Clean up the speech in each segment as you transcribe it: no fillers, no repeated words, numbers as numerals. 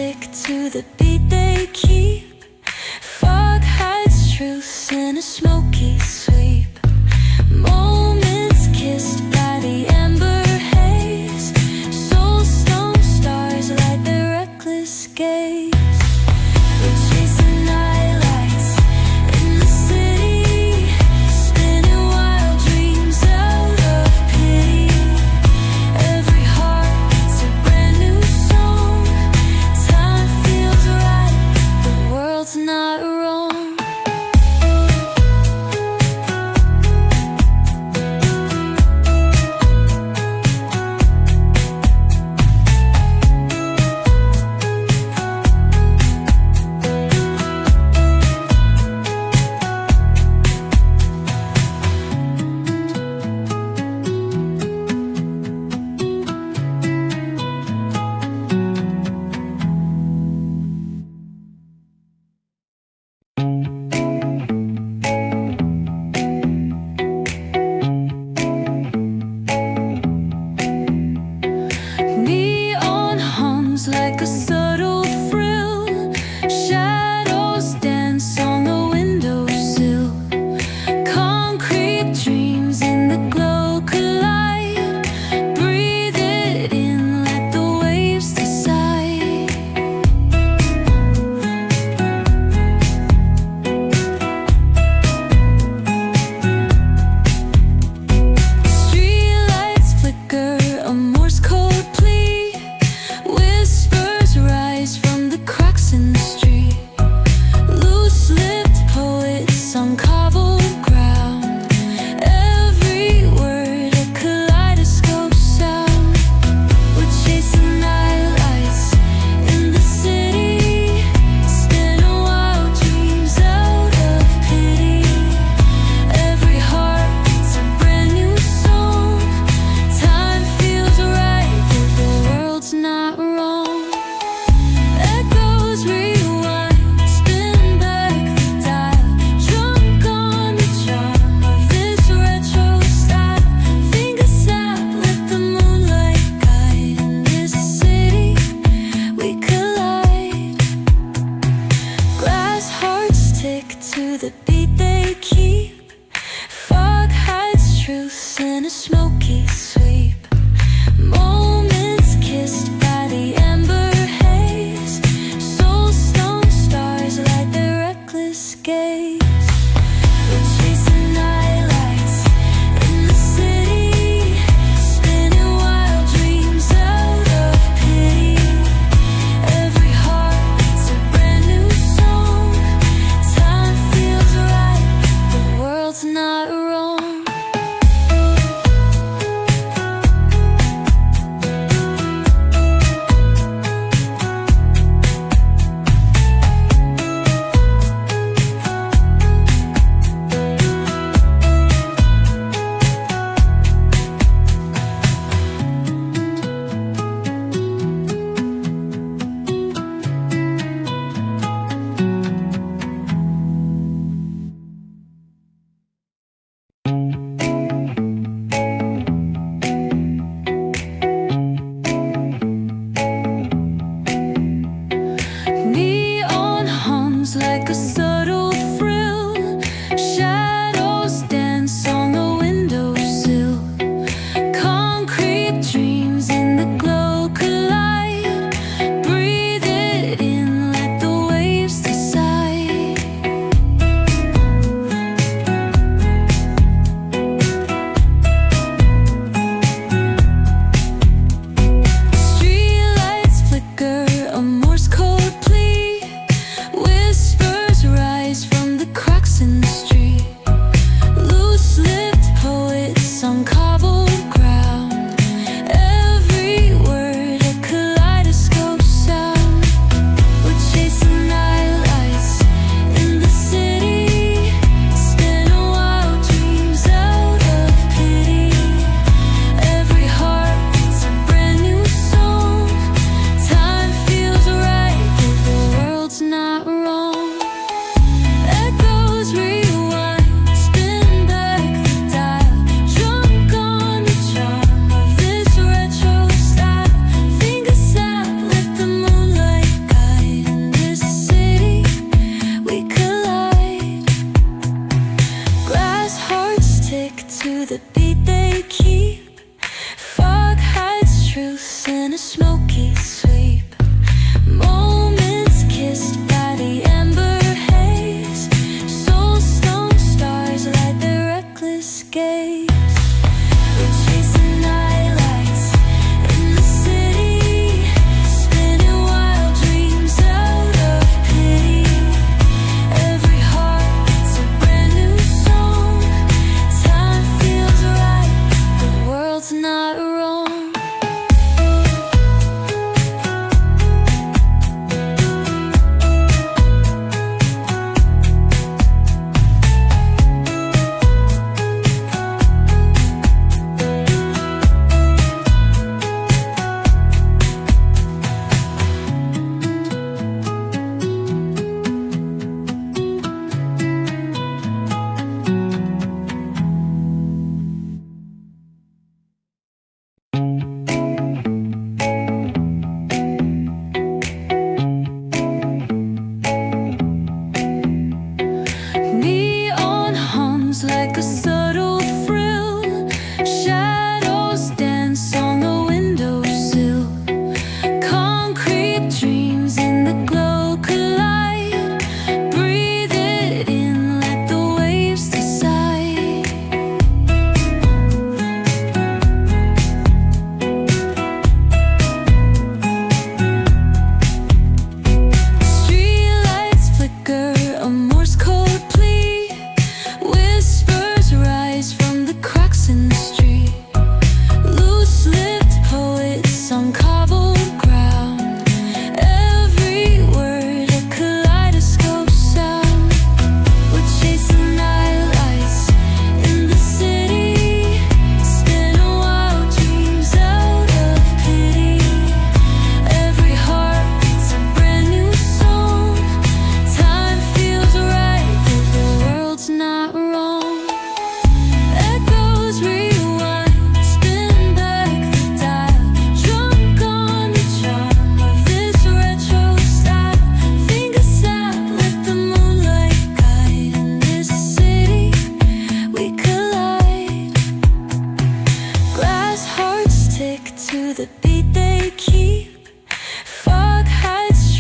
stick to the beat they keep. Fog hides truth in a smoky sweep. Moments kissed by the amber haze. Soulstone stars light their reckless gaze. We're chasing nightlights in the city, spinning wild dreams out of pity. Every heart beats a brand new song. Time feels right, the world's not wrong. Neon hums like a subtle thrill. Shadows dance on the windowsill. Concrete dreams in the glow collide. Breathe it in, let the waves decide. Streetlights flicker, a Morse code plea. Whispers rise from the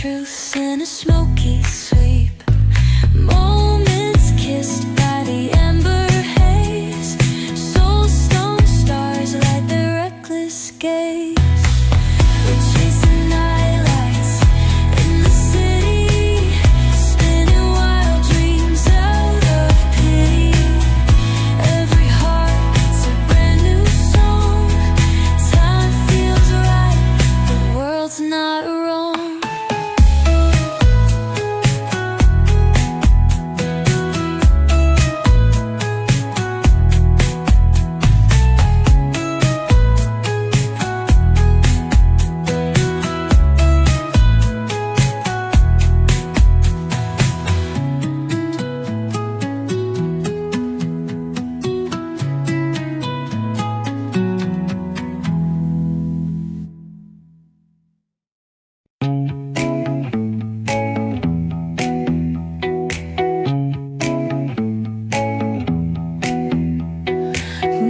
truth in a smoky sweep. Moments kissed by the ember haze. Soulstone stars light their reckless gaze. We're chasing nightlights in the city, spinning wild dreams out of pity. Every heart beats a brand new song. Time feels right, the world's not wrong.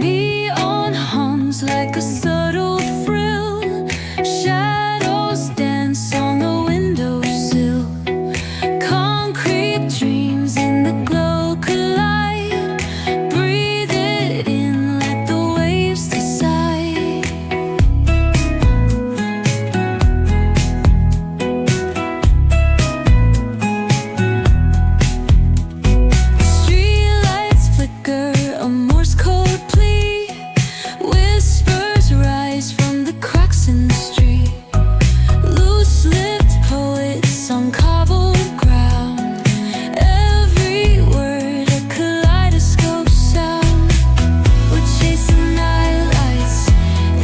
Neon hums like a subtle thrill. Shadows dance on the windowsill. Concrete dreams in the glow collide. Breathe it in, let the waves decide. Streetlights flicker, a Morse code plea. Whispers rise from the cracks in the street. Loose-lipped poets on cobbled ground. Every word a kaleidoscope sound. We're chasing nightlights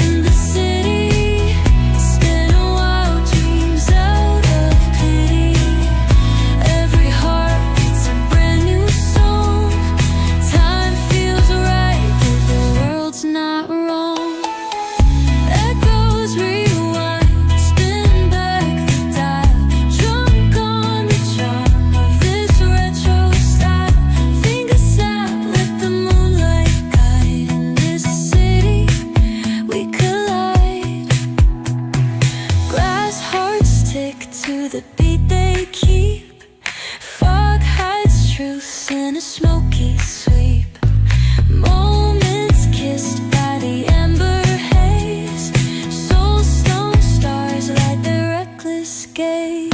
in the city, spinning wild dreams out of pity. Every heart beats a brand new song. Time feels right, the world's not wrong. Echoes rewind, spin back the dial. Drunk on the charm of this retro style. Fingers snap, let the moonlight guide. In this city, we collide. Glass hearts tick to the beat they keep. Fog hides truth in a smoky sweep. Moments kissed by the ember haze. Soulstone stars light their reckless gaze.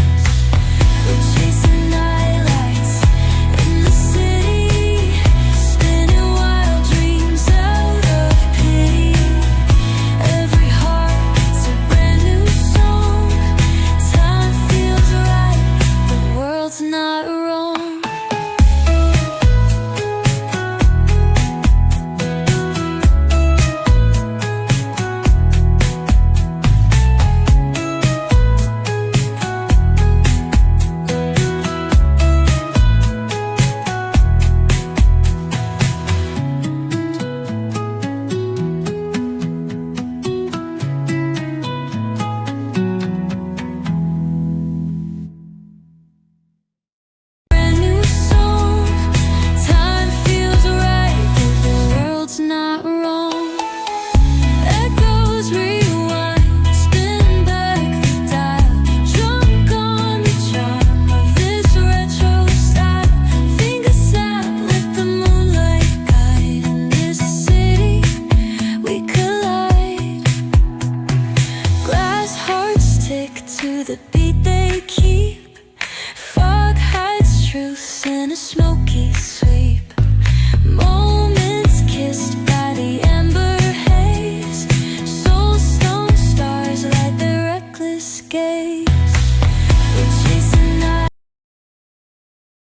We're chasing nightlights in the city, spinning wild dreams out of pity. Every heart beats a brand new song. Time feels right, the world's not wrong. Brand new song. Time feels right, the world's not wrong. Echoes rewind, spin back the dial. Drunk on the charm of this retro style. Fingers snap, let the moonlight guide. In this city, we collide. Glass hearts tick to the beat they keep. Fog hides truth in a smoky